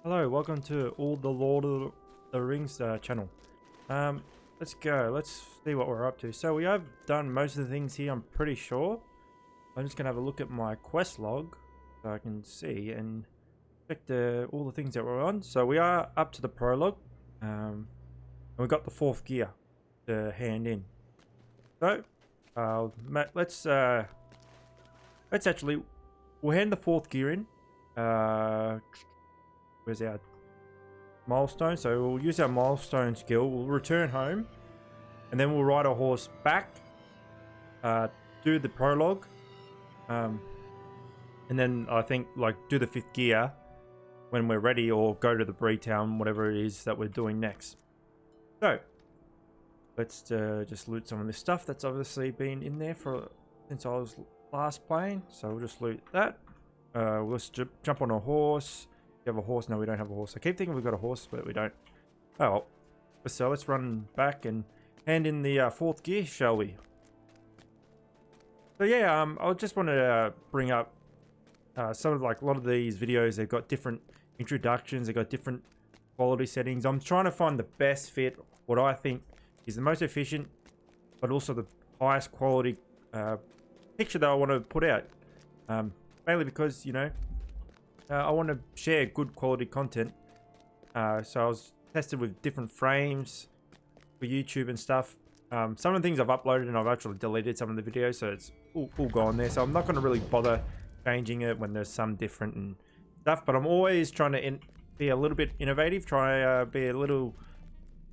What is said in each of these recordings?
Hello, welcome to all the Lord of the Rings channel. Let's go. Let's see what we're up to. So we have done most of the things here, I'm pretty sure. I'm just gonna have a look at my quest log so I can see and check all the things that we're on. So we are up to the prologue, and we got the 4th gear to hand in. So let's actually we'll hand the 4th gear in. Where's our milestone? So we'll use our milestone skill. We'll return home, and then we'll ride our horse back, do the prologue, and then I think do the 5th gear when we're ready, or go to the Bree Town, whatever it is that we're doing next. So let's just loot some of this stuff that's obviously been in there since I was last playing. So we'll just loot that. Let's jump on a horse. You have a horse? No, we don't have a horse. I keep thinking we've got a horse, but we don't. Oh well. So let's run back and hand in the 4th gear, shall we? So yeah, I just wanted to bring up some of a lot of these videos. They've got different introductions. They've got different quality settings. I'm trying to find the best fit, what I think is the most efficient, but also the highest quality picture that I want to put out. Mainly because, I want to share good quality content. So I was tested with different frames for YouTube and stuff. Some of the things I've uploaded, and I've actually deleted some of the videos, so it's all gone there. So I'm not going to really bother changing it when there's some different and stuff. But I'm always trying to be a little bit innovative, try be a little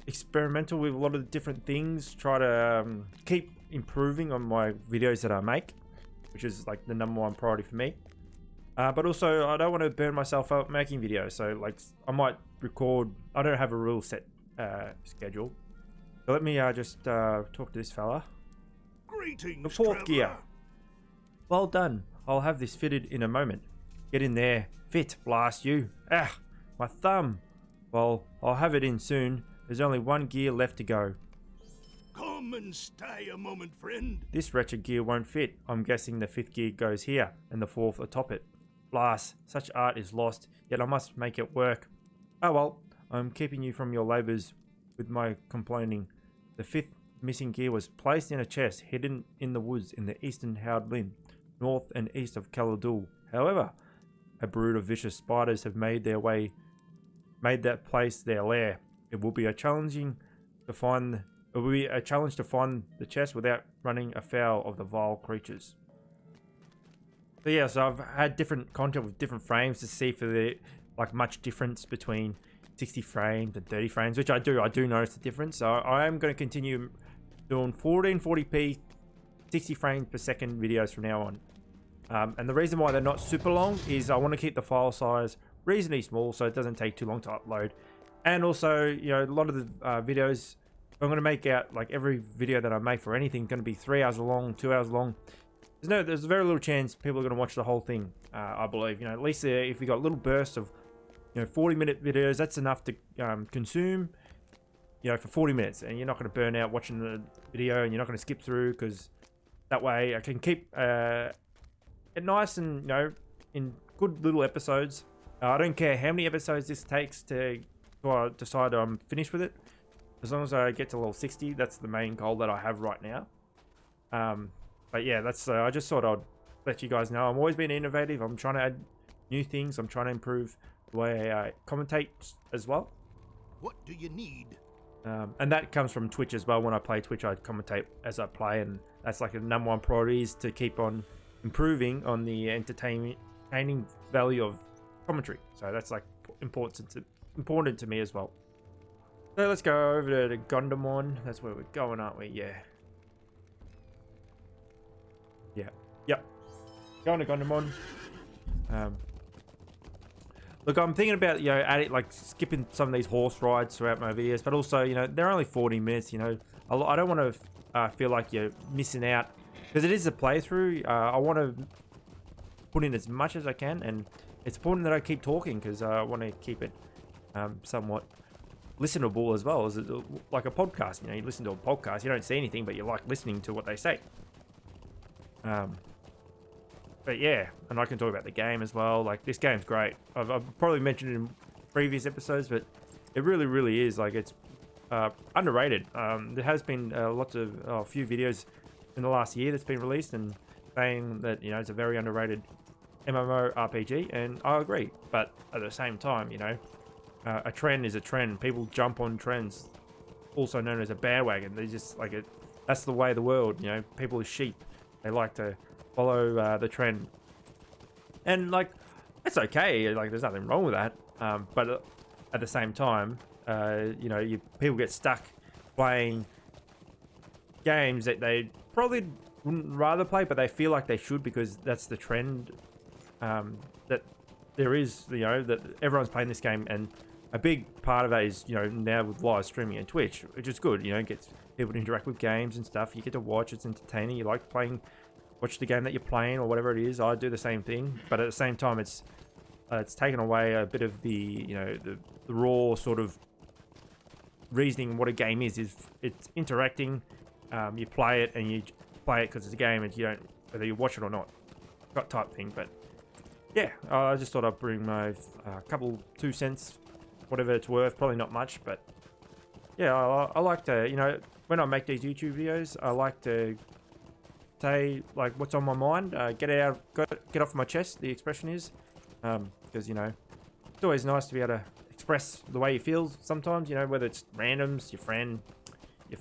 experimental with a lot of different things. Try to keep improving on my videos that I make, which is the #1 priority for me. But also, I don't want to burn myself out making videos. So, I might record. I don't have a real set schedule. So let me just talk to this fella. Greetings, the 4th Trevor. gear. Well done. I'll have this fitted in a moment. Get in there. Fit. Blast you. Ah, my thumb. Well, I'll have it in soon. There's only 1 gear left to go. Come and stay a moment, friend. This wretched gear won't fit. I'm guessing the 5th gear goes here, and the 4th atop it. Blast, such art is lost, yet I must make it work. Oh well, I'm keeping you from your labours with my complaining. The 5th missing gear was placed in a chest hidden in the woods in the eastern Howdlin, north and east of Caladul. However, a brood of vicious spiders have made that place their lair. It will be a challenge to find the chest without running afoul of the vile creatures. So yeah, so I've had different content with different frames to see for the much difference between 60 frames and 30 frames, which I do notice the difference. So I am going to continue doing 1440p 60 frames per second videos from now on. And the reason why they're not super long is I want to keep the file size reasonably small so it doesn't take too long to upload. And also, a lot of the videos I'm going to make out, every video that I make for anything, going to be 3 hours long, 2 hours long. There's very little chance people are going to watch the whole thing. I believe, at least if you got little bursts of, 40-minute videos, that's enough to consume, for 40 minutes, and you're not going to burn out watching the video, and you're not going to skip through, because that way I can keep it nice and in good little episodes. I don't care how many episodes this takes to decide I'm finished with it. As long as I get to level 60, that's the main goal that I have right now. But yeah, that's I just thought I'd let you guys know. I'm always being innovative. I'm trying to add new things. I'm trying to improve the way I commentate as well. What do you need? And that comes from Twitch as well. When I play Twitch, I commentate as I play, and that's the #1 priority is to keep on improving on the entertaining value of commentary. So that's important to me as well. So let's go over to Gondamon. That's where we're going, aren't we? Yeah. Yep. Going to Gondamon. Look, I'm thinking about adding skipping some of these horse rides throughout my videos, but also they're only 40 minutes. I don't want to feel like you're missing out, because it is a playthrough. I want to put in as much as I can, and it's important that I keep talking because I want to keep it somewhat listenable as well as like a podcast. You listen to a podcast, you don't see anything, but you like listening to what they say. But yeah, and I can talk about the game as well. This game's great. I've probably mentioned it in previous episodes, but it really is like it's underrated. There has been lots of a few videos in the last year that's been released and saying that, you know, it's a very underrated MMORPG, and I agree. But at the same time, you know, a trend is a trend. People jump on trends, also known as a bandwagon. They just like it. That's the way of the world. You know, people are sheep. They like to follow the trend, and like it's okay. Like there's nothing wrong with that. But at the same time, you know, people get stuck playing games that they probably wouldn't rather play, but they feel like they should because that's the trend. That there is, you know, that everyone's playing this game, and a big part of that is, you know, now with live streaming and Twitch, which is good. You know, it gets people to interact with games and stuff. You get to watch; it's entertaining. You like watch the game that you're playing or whatever it is. I do the same thing, but at the same time, it's taken away a bit of the, you know, the raw sort of reasoning what a game is it's interacting. You play it and you play it because it's a game, and you don't, whether you watch it or not, got type thing. But yeah, I just thought I'd bring my couple 2 cents, whatever it's worth. Probably not much, but yeah, I like to, you know, when I make these YouTube videos, I like to say like what's on my mind, get off my chest. The expression is, because, you know, it's always nice to be able to express the way you feel sometimes, you know, whether it's randoms, your friend, your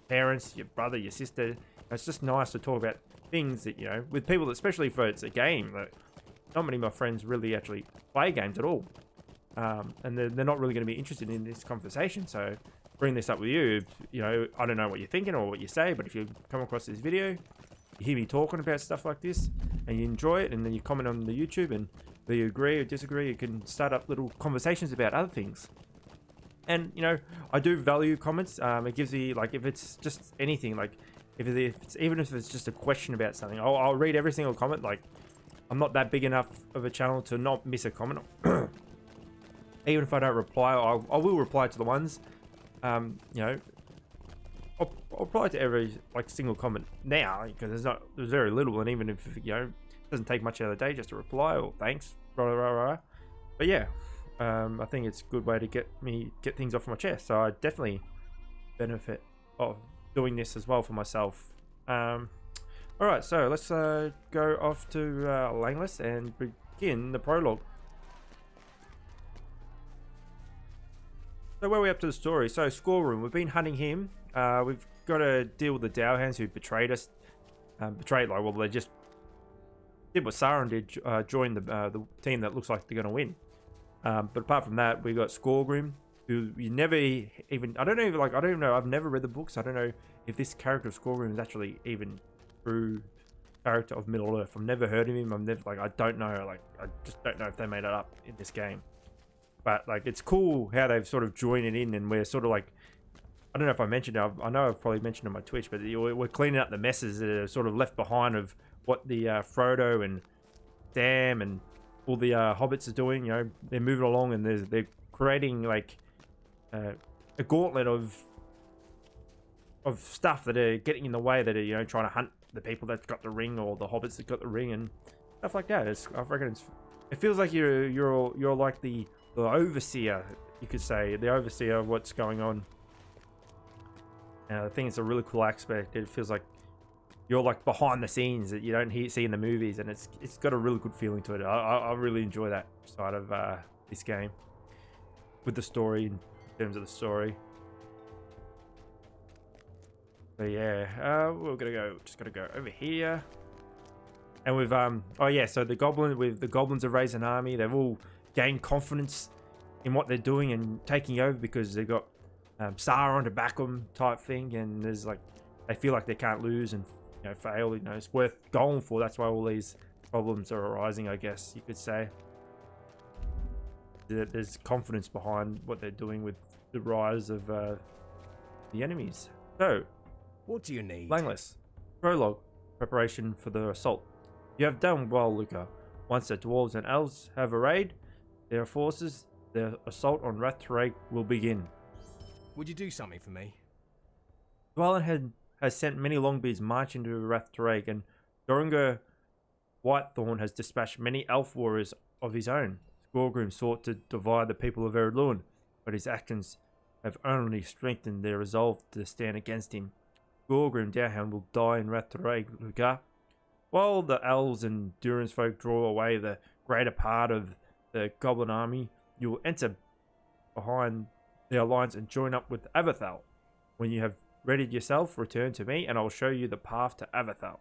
parents, your brother, your sister. It's just nice to talk about things that, you know, with people, especially if it's a game. Like, not many of my friends really actually play games at all, and they're not really going to be interested in this conversation. So bring this up with you, you know, I don't know what you're thinking or what you say, but if you come across this video, you hear me talking about stuff like this and you enjoy it, and then you comment on the YouTube, and whether you agree or disagree, you can start up little conversations about other things. And, you know, I do value comments. It gives me, like, if it's just anything, like even if it's just a question about something, I'll read every single comment. Like, I'm not that big enough of a channel to not miss a comment. Even if I don't reply, I will reply to the ones. You know, I'll reply to every like single comment now, because there's very little, and even if, you know, it doesn't take much out of the day just to reply or thanks, rah, rah, rah. But yeah, I think it's a good way to get things off my chest. So I definitely benefit of doing this as well for myself. All right, so let's go off to Langless and begin the prologue. So where are we up to the story? So Scoreroom, we've been hunting him. We've got to deal with the Dowhounds who betrayed us. They just did what Sauron did, join the team that looks like they're going to win. But apart from that, we got Scoreroom, who you never even, I don't even know, I've never read the books. I don't know if this character of Scoreroom is actually even true character of Middle Earth. I've never heard of him. I don't know, I just don't know if they made it up in this game. But like, it's cool how they've sort of joined it in, and we're sort of like, I don't know if I mentioned it, I know I've probably mentioned it on my Twitch, but we're cleaning up the messes that are sort of left behind of what the Frodo and Sam and all the hobbits are doing. You know, they're moving along, and they're creating like a gauntlet of stuff that are getting in the way, that are, you know, trying to hunt the people that got the ring, or the hobbits that got the ring and stuff like that. I reckon it feels like you're like the overseer, you could say, the overseer of what's going on. I think it's a really cool aspect. It feels like you're like behind the scenes that you don't see in the movies, and it's got a really good feeling to it. I really enjoy that side of this game with the story, in terms of the story. So yeah, we're just gonna go over here, and we've so the goblins have raised an army. They've all gained confidence in what they're doing and taking over because they've got Sauron to back them, type thing, and there's like, they feel like they can't lose and, you know, fail. You know, it's worth going for. That's why all these problems are arising, I guess you could say. There's confidence behind what they're doing with the rise of the enemies. So, what do you need? Langless. Prologue. Preparation for the assault. You have done well, Luca. Once the dwarves and elves have arrayed their forces, their assault on Rath-Tareg will begin. Would you do something for me? Dwalin has sent many Longbeards march into Rath-Tareg, and Doringar Whitethorn has dispatched many elf warriors of his own. Skorgrim sought to divide the people of Eredluin, but his actions have only strengthened their resolve to stand against him. Skorgrim Downhound will die in Rathteraig, Luca. While the elves and Durin's folk draw away the greater part of the goblin army, you will enter behind the alliance and join up with Avathal. When you have readied yourself, return to me and I'll show you the path to Avathal.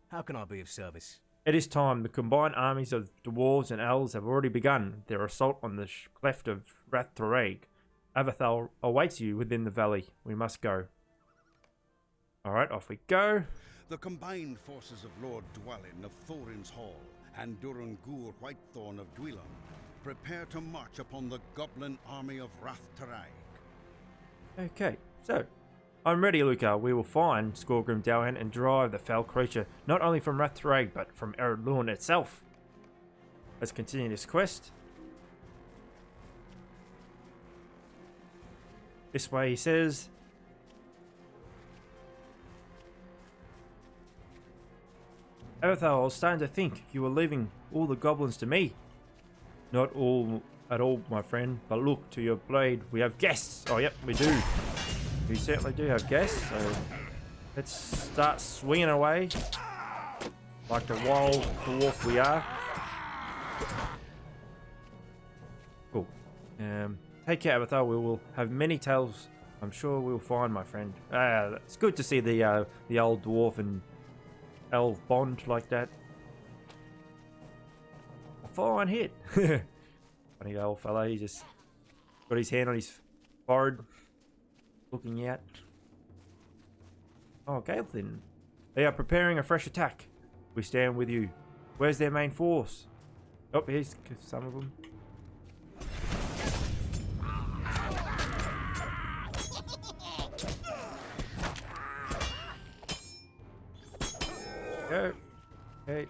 How can I be of service? It is time. The combined armies of dwarves and elves have already begun their assault on the cleft of Rathteraig. Avathal awaits you within the valley. We must go. Alright, off we go. The combined forces of Lord Dwalin of Thorin's Hall and Duran Gur Whitethorn of Dwelan prepare to march upon the goblin army of Rathteraig. Okay, so I'm ready, Luca. We will find Skorgrim Downhound and drive the foul creature not only from Rathteraig but from Eredluin itself. Let's continue this quest. This way, he says. Avathal, I was starting to think you were leaving all the goblins to me. Not all at all, my friend, but look, to your blade, we have guests. Oh, yep, we do. We certainly do have guests, so let's start swinging away like the wild dwarf we are. Cool. Take care, Avathal. We will have many tales I'm sure we'll find, my friend. It's good to see the old dwarf and elf bond like that. A fine hit. Funny old fella, he just got his hand on his forehead, looking out. Oh, Gaelthin. They are preparing a fresh attack. We stand with you. Where's their main force? Oh, here's some of them. Go. Okay.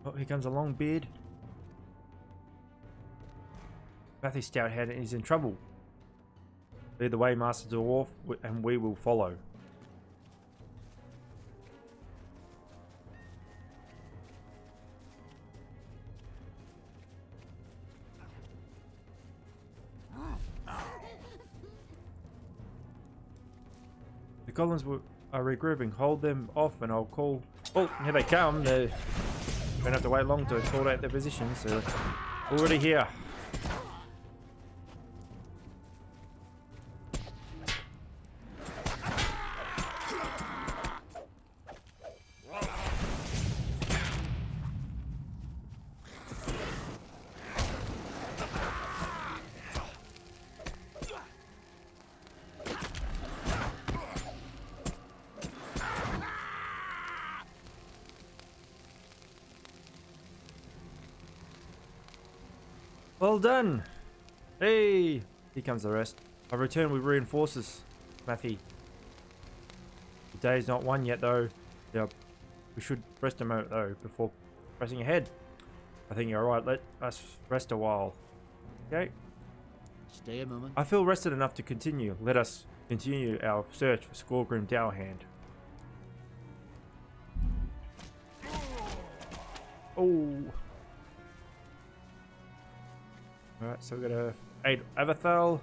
Oh, here comes a long beard. Matthew Stouthead is in trouble. Lead the way, Master Dwarf, and we will follow. The goblins are regrouping. Hold them off and I'll call... Oh, here they come. They don't have to wait long to call out their position, so already here. Well done! Hey! Here comes the rest. I've returned with reinforcements, Matthew. The day's not won yet, though. Yeah, we should rest a moment, though, before pressing ahead. I think you're right. Let us rest a while. Okay? Stay a moment. I feel rested enough to continue. Let us continue our search for Skorgrim Downhound. Oh! Alright, so we're gonna aid Avathal.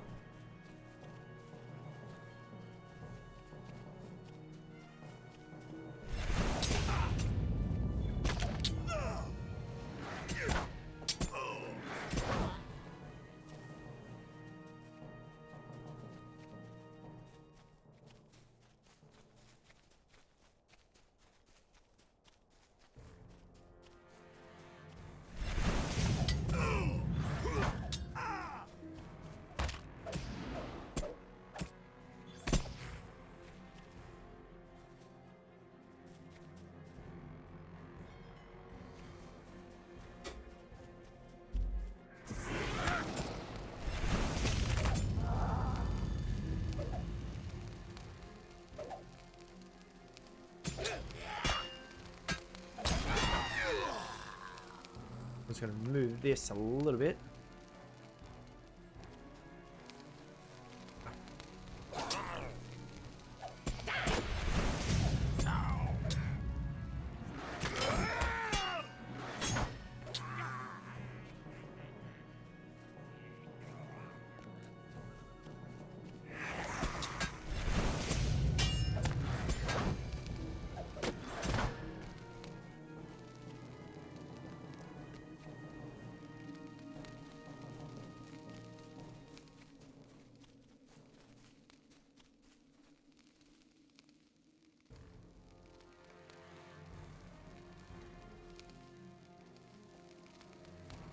just going to move this a little bit.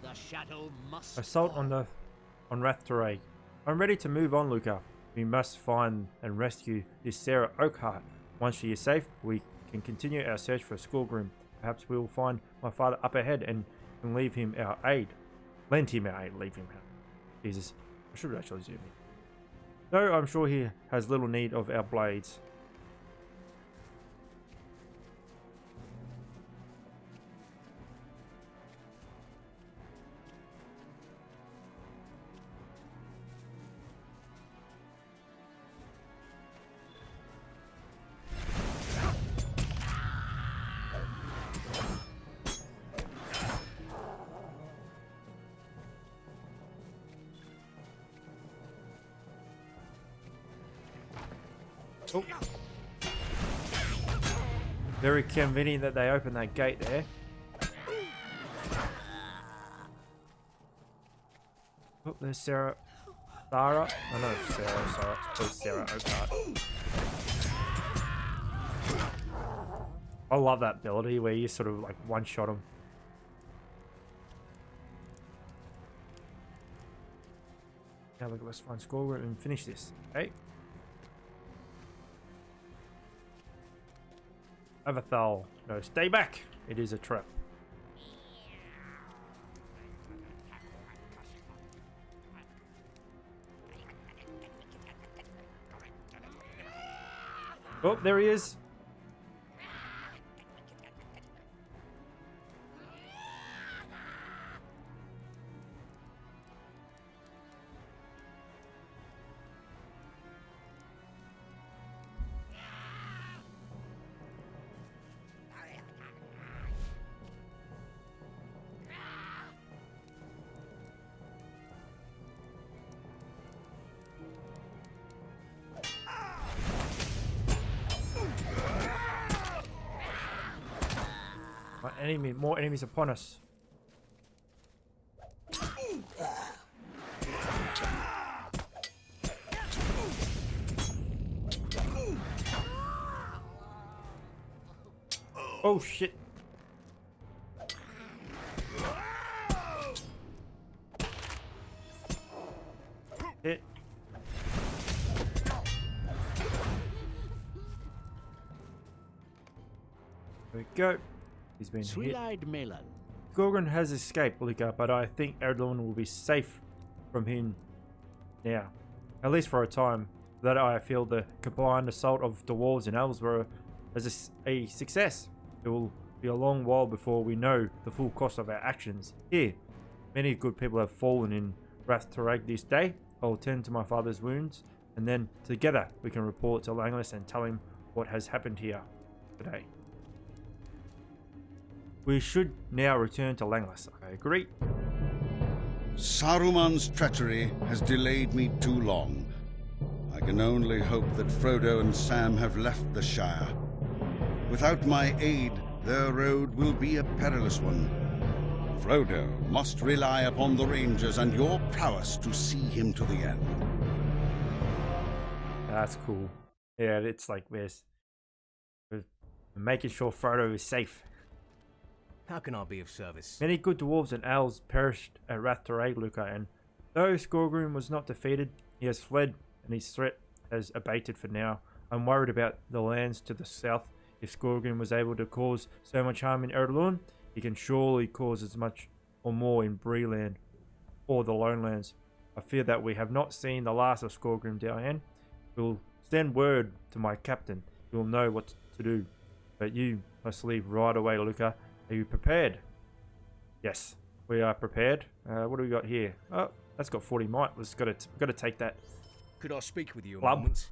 The shadow must Assault fall. on Rathtarag. I'm ready to move on, Luca. We must find and rescue this Sarah Oakheart. Once she is safe, we can continue our search for Skorgrim. Perhaps we will find my father up ahead and leave him our aid. Lend him our aid, leave him out. Jesus, I should actually zoom in. Though I'm sure he has little need of our blades. Oh. Very convenient that they opened that gate there. Oh, there's Sarah. Sarah? I know it's Sarah. It's Sarah Oakheart. I love that ability where you sort of like one-shot them. Now look, let's find Skorgrim and finish this. Okay. Avathal. No, stay back! It is a trap. Oh, there he is. More enemies upon us. Oh shit. Hit. There we go. He's been hit. Sweet-eyed Melon. Skorgrim has escaped, Luca, but I think Erdlun will be safe from him now. At least for a time. That I feel the combined assault of Dwarves and Elves were a success. It will be a long while before we know the full cost of our actions. Here, many good people have fallen in Rathtarag this day. I will tend to my father's wounds, and then together we can report to Langlis and tell him what has happened here today. We should now return to Langlis. I agree. Saruman's treachery has delayed me too long. I can only hope that Frodo and Sam have left the Shire. Without my aid, their road will be a perilous one. Frodo must rely upon the Rangers and your prowess to see him to the end. That's cool. Yeah, it's like this. We're making sure Frodo is safe. How can I be of service? Many good dwarves and elves perished at Rathtarag, Luca, and though Skorgrim was not defeated, he has fled and his threat has abated for now. I'm worried about the lands to the south. If Skorgrim was able to cause so much harm in Erdlun, he can surely cause as much or more in Breeland or the Lonelands. I fear that we have not seen the last of Skorgrim down. We'll send word to my captain. He will know what to do. But you must leave right away, Luca. Are you prepared? Yes, We are prepared. What do we got here? Oh, that's got 40 might. We've got to take that. Could I speak with you a Club. moment?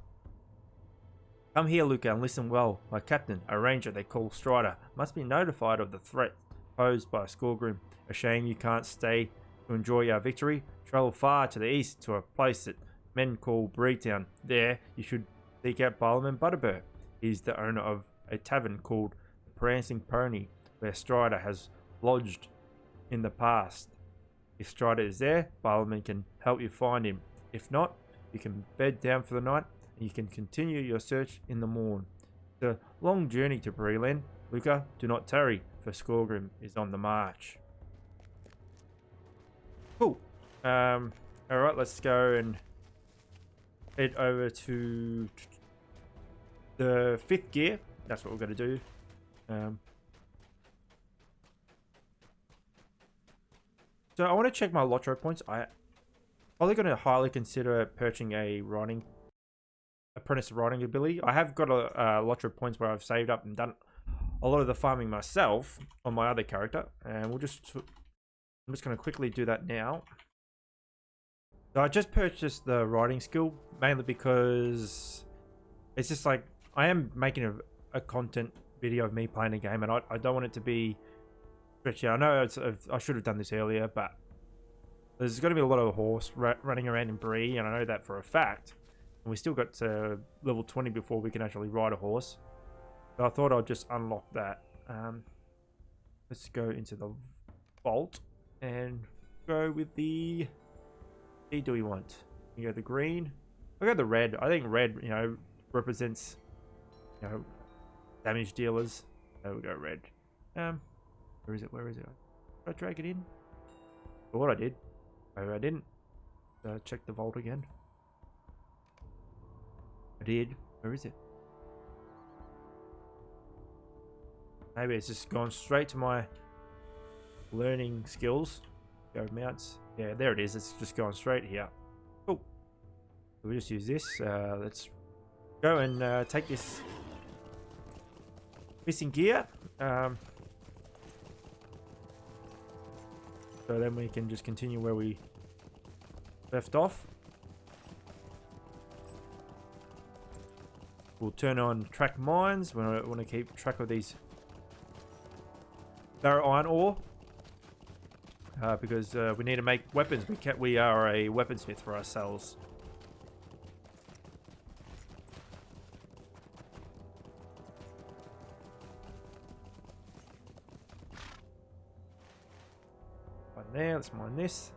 Come here, Luca, and listen well. My captain, a ranger they call Strider, must be notified of the threat posed by Skorgrim. A shame you can't stay to enjoy our victory. Travel far to the east to a place that men call Breetown. There, you should seek out Barlaam Butterbur. He's the owner of a tavern called the Prancing Pony, where Strider has lodged in the past. If Strider is there, Barlaam can help you find him. If not, you can bed down for the night and you can continue your search in the morn. It's a long journey to Breland. Luca, do not tarry, for Skorgrim is on the march. Cool. Alright, let's go and head over to the 5th gear. That's what we're going to do. So I want to check my Lotro points. I probably going to highly consider purchasing a apprentice riding ability. I have got a Lotro points where I've saved up and done a lot of the farming myself on my other character, and I'm just going to quickly do that now. So I just purchased the riding skill mainly because it's just like I am making a content video of me playing a game, and I don't want it to be stretched out. I know I should have done this earlier, but there's going to be a lot of horse running around in Bree, and I know that for a fact. And we still got to level 20 before we can actually ride a horse. So I thought I'd just unlock that. Let's go into the vault and go with the... What do we want? We go the green. I go the red. I think red, represents, damage dealers. So we go red. Where is it? Where is it? Did I drag it in? I thought I did. Maybe I didn't. Check the vault again. I did. Where is it? Maybe it's just gone straight to my learning skills. Go mounts. Yeah, there it is. It's just going straight here. Cool. So we just use this. Let's go and take this missing gear. So then we can just continue where we left off. We'll turn on track mines. We want to keep track of these barrow iron ore. Because we need to make weapons. We are a weaponsmith for ourselves. One there. Let's mine this.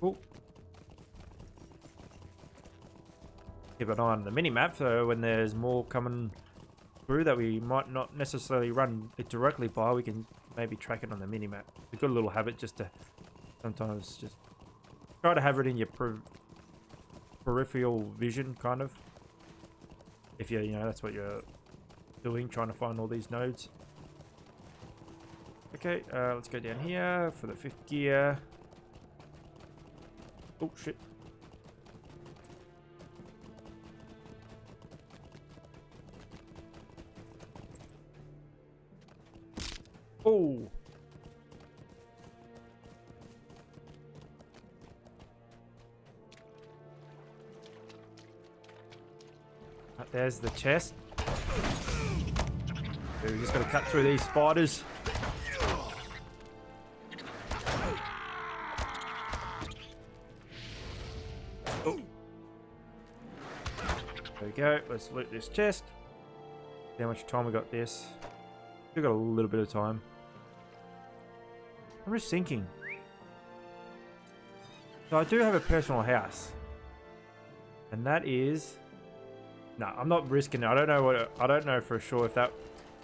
Cool. Keep an eye on the mini-map, so when there's more coming through that we might not necessarily run it directly by, we can maybe track it on the mini-map. It's a good little habit just to sometimes just try to have it in your peripheral vision, kind of. If you that's what you're doing, trying to find all these nodes. Okay, let's go down here for the 5th gear. Oh, shit. Oh. There's the chest. So we just got to cut through these spiders. Oh. There we go. Let's loot this chest. See how much time we got this. We've got a little bit of time. I'm just thinking. So I do have a personal house. And that is... No, I'm not risking it. I don't know for sure if that...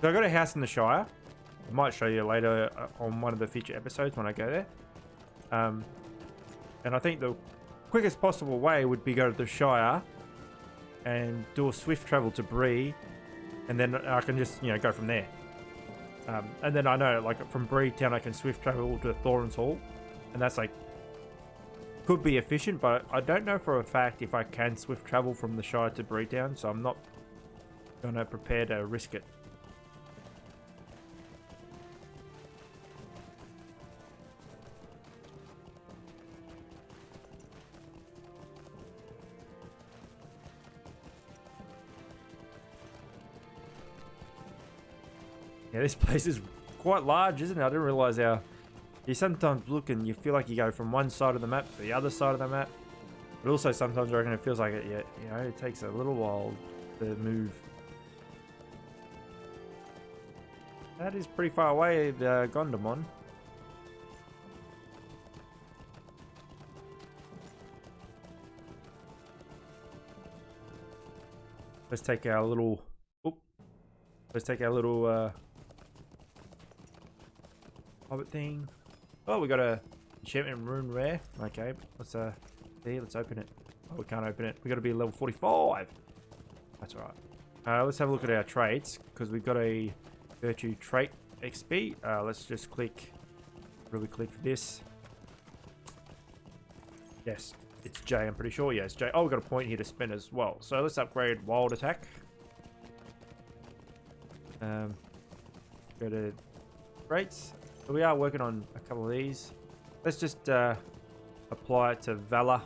So I got a house in the Shire. I might show you later on one of the future episodes when I go there. And I think the quickest possible way would be go to the Shire and do a swift travel to Bree, and then I can just go from there. And then I know like from Bree Town I can swift travel to Thorin's Hall, and that's like could be efficient, but I don't know for a fact if I can swift travel from the Shire to Bree Town, so I'm not Gonna prepare to risk it. Yeah, this place is quite large, isn't it? I didn't realize how you sometimes look and you feel like you go from one side of the map to the other side of the map. But also sometimes I reckon it feels like it, yeah, you know, it takes a little while to move. That is pretty far away, the Gondamon. Let's take our little... Oop. Let's take our little hobbit thing. Oh, we got a enchantment rune rare. Okay, let's see, let's open it. Oh, we can't open it. We got to be level 45. That's all right. Let's have a look at our traits because we've got a virtue trait XP. Let's just really click for this. Yes, it's J. I'm pretty sure. Yes, J. Oh, we've got a point here to spend as well. So let's upgrade wild attack. Go to traits. So we are working on a couple of these. Let's just apply it to Valor.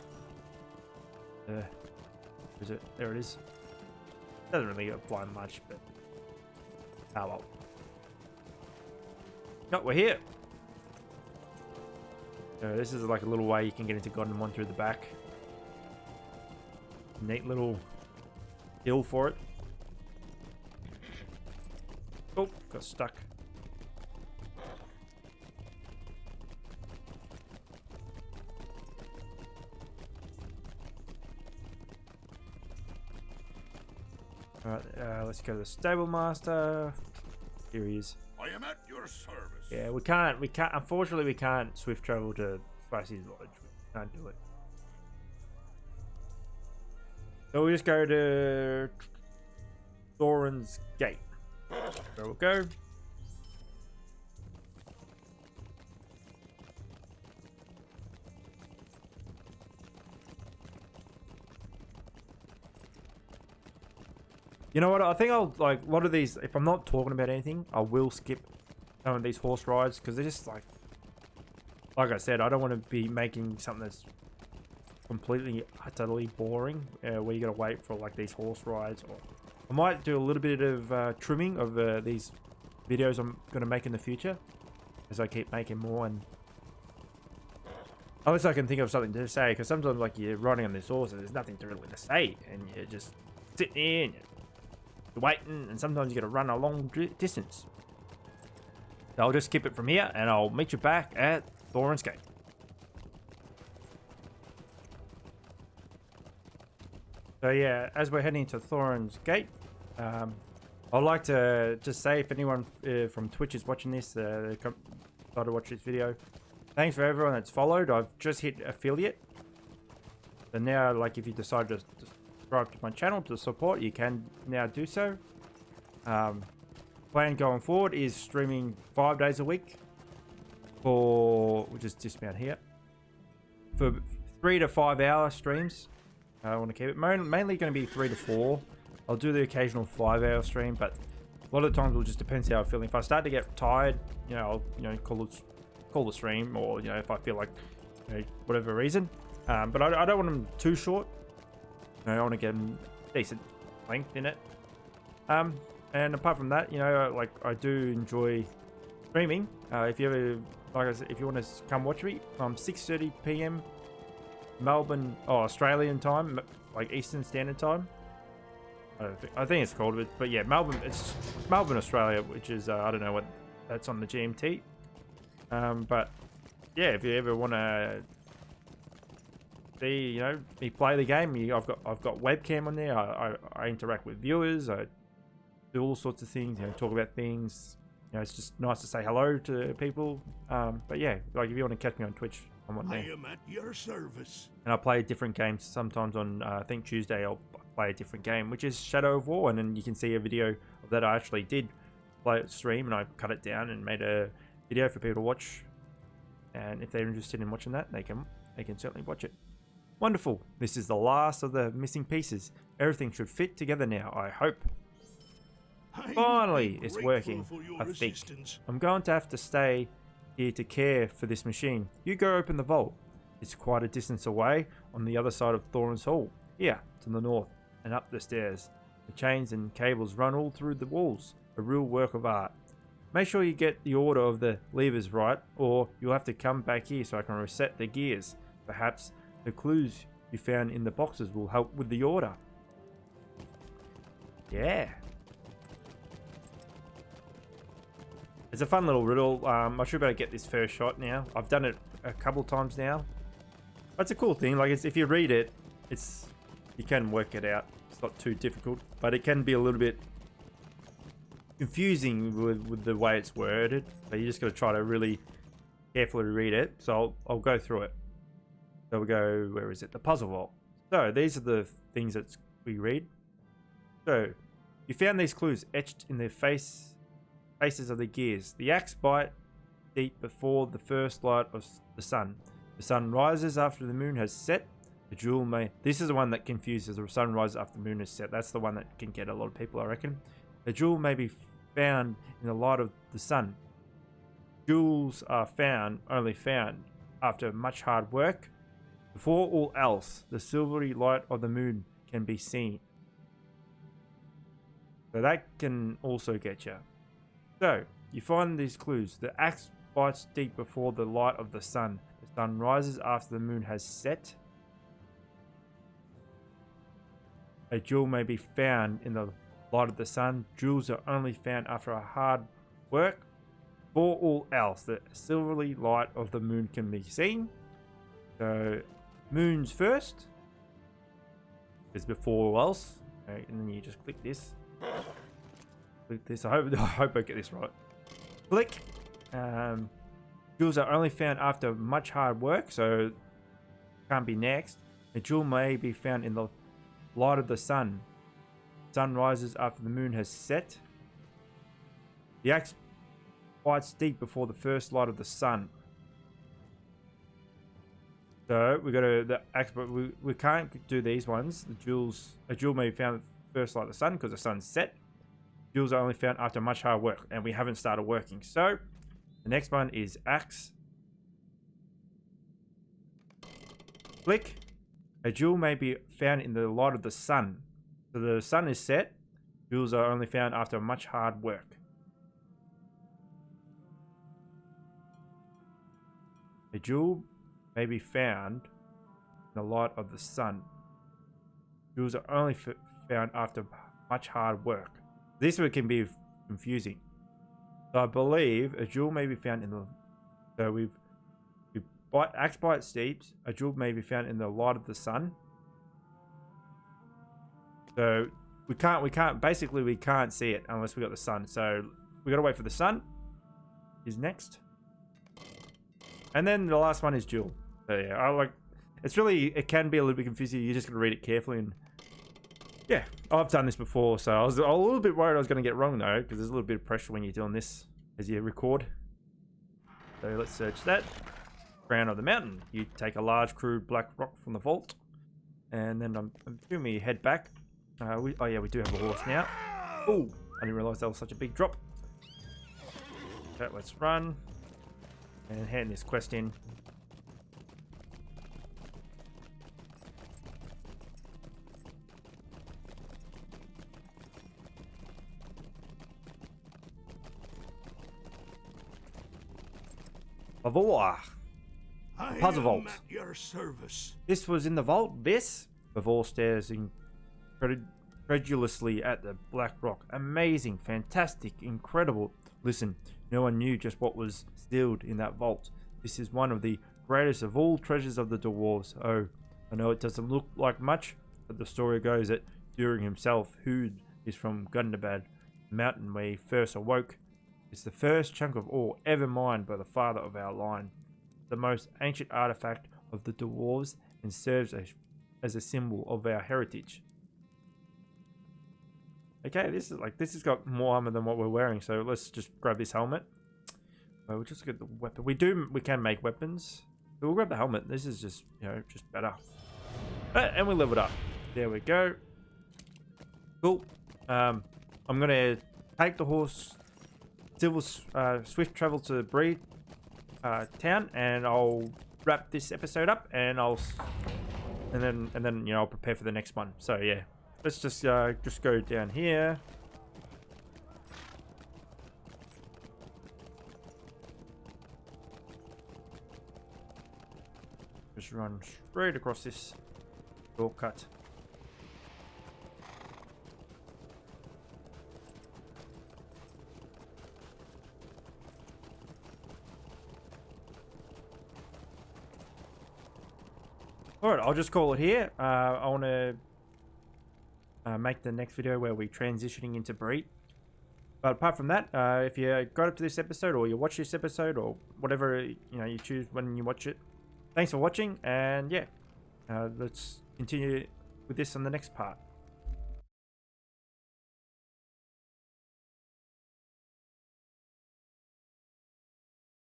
Where is it? There it is. Doesn't really apply much, but oh well. No, we're here. So this is like a little way you can get into Gondamon through the back. Neat little hill for it. Oh, got stuck. Alright, let's go to the Stablemaster. Here he is. I am at your service. Yeah, unfortunately we can't swift travel to Spicy's Lodge. We can't do it. So we just go to Thorin's Gate. There we'll go. You know what? I think I'll like a lot of these. If I'm not talking about anything, I will skip some of these horse rides because they're just like I said, I don't want to be making something that's completely utterly boring. Where you gotta wait for like these horse rides. Or I might do a little bit of trimming of these videos I'm gonna make in the future as I keep making more. And unless I can think of something to say, because sometimes like you're riding on this horse and there's nothing to really to say, and you're just sitting there and you're waiting, and sometimes you got to run a long distance. So I'll just skip it from here, and I'll meet you back at Thorin's Gate. So yeah, as we're heading to Thorin's Gate, I'd like to just say, if anyone from Twitch is watching this, decided to watch this video, thanks for everyone that's followed. I've just hit affiliate, and now, like, if you decide to subscribe to my channel to support, you can now do so. Plan going forward is streaming 5 days a week for, we'll just dismount here, for 3 to 5 hour streams. I want to keep it mainly going to be 3 to 4. I'll do the occasional 5 hour stream, but a lot of the times it just depends how I'm feeling. If I start to get tired, you know, I'll call the stream, or if I feel like, whatever reason. But I don't want them too short. I want to get them decent length in it. And apart from that, like, I do enjoy streaming. If you ever, like I said, if you want to come watch me, 6:30 p.m. Melbourne, Australian time, like Eastern Standard Time. I think it's called it, but yeah, Melbourne. It's Melbourne, Australia, which is I don't know what that's on the GMT. But yeah, if you ever want to see, me play the game, I've got webcam on there. I interact with viewers. I do all sorts of things. Talk about things. It's just nice to say hello to people. But yeah, like if you want to catch me on Twitch, I'm on there. I am at your service. And I play different games. Sometimes on I think Tuesday I'll play a different game, which is Shadow of War, and then you can see a video of that I actually did play stream, and I cut it down and made a video for people to watch. And if they're interested in watching that, they can certainly watch it. Wonderful. This is the last of the missing pieces. Everything should fit together now, I hope. Finally, would be it's grateful working, for your I think. assistance. I'm going to have to stay here to care for this machine. You go open the vault. It's quite a distance away on the other side of Thorin's Hall. Here, to the north, and up the stairs. The chains and cables run all through the walls. A real work of art. Make sure you get the order of the levers right, or you'll have to come back here so I can reset the gears. Perhaps the clues you found in the boxes will help with the order. Yeah. It's a fun little riddle. I should better get this first shot now. I've done it a couple times now. That's a cool thing. Like, if you read it, you can work it out. It's not too difficult, but it can be a little bit confusing with the way it's worded. So you just got to try to really carefully read it. So I'll go through it. So we go, where is it? The puzzle vault. So these are the things that we read. So you found these clues etched in the faces of the gears. The axe bite deep before the first light of the sun. The sun rises after the moon has set. The jewel may... This is the one that confuses. The sun rises after the moon has set. That's the one that can get a lot of people, I reckon. The jewel may be found in the light of the sun. Jewels are only found after much hard work. Before all else, the silvery light of the moon can be seen. So that can also get you. So, you find these clues. The axe bites deep before the light of the sun. The sun rises after the moon has set. A jewel may be found in the light of the sun. Jewels are only found after a hard work. For all else, the silvery light of the moon can be seen. So, moon's first. Is before all else. Okay, and then you just click this. Click this. I hope I get this right. Click. Jewels are only found after much hard work, so can't be next. A jewel may be found in the light of the sun. Sun rises after the moon has set. The axe bites deep before the first light of the sun. So we got to the axe, but we can't do these ones. A jewel may be found first light of the sun because the sun's set. Jewels are only found after much hard work, and we haven't started working. So the next one is axe. Click. A jewel may be found in the light of the sun. So the sun is set. Jewels are only found after much hard work. A jewel may be found in the light of the sun. Jewels are only found after much hard work. This one can be confusing. So I believe a jewel may be found in the... So axe bite steeps. A jewel may be found in the light of the sun. So we can't see it unless we got the sun. So we got to wait for the sun. Is next. And then the last one is jewel. So yeah, it can be a little bit confusing. You just got to read it carefully. And yeah, I've done this before, so I was a little bit worried I was going to get it wrong though, because there's a little bit of pressure when you're doing this as you record. So let's search that. Crown of the mountain. You take a large crude black rock from the vault, and then I'm assuming you head back. We do have a horse now. Oh, I didn't realize that was such a big drop. So let's run and hand this quest in. Bavor. Puzzle vault. At your service. This was in the vault. This? Bavor stares incredulously at the black rock. Amazing, fantastic, incredible. Listen, no one knew just what was sealed in that vault. This is one of the greatest of all treasures of the Dwarves. Oh, I know it doesn't look like much, but the story goes that Durin himself, who is from Gundabad, the mountain where he first awoke, is the first chunk of ore ever mined by the father of our line. The most ancient artifact of the Dwarves, and serves as a symbol of our heritage. Okay, this has got more armor than what we're wearing, so let's just grab this helmet. We'll just get the weapon. We can make weapons. So we'll grab the helmet. This is just better. And we leveled up. There we go. Cool. I'm gonna take the horse, swift travel to Breed town, and I'll wrap this episode up, and then I'll prepare for the next one. So yeah, let's just go down here. Just run straight across this shortcut. Alright, I'll just call it here. I want to make the next video where we're transitioning into Breed. But apart from that, if you got up to this episode, or you watch this episode, or whatever you choose when you watch it, thanks for watching, and yeah, let's continue with this on the next part.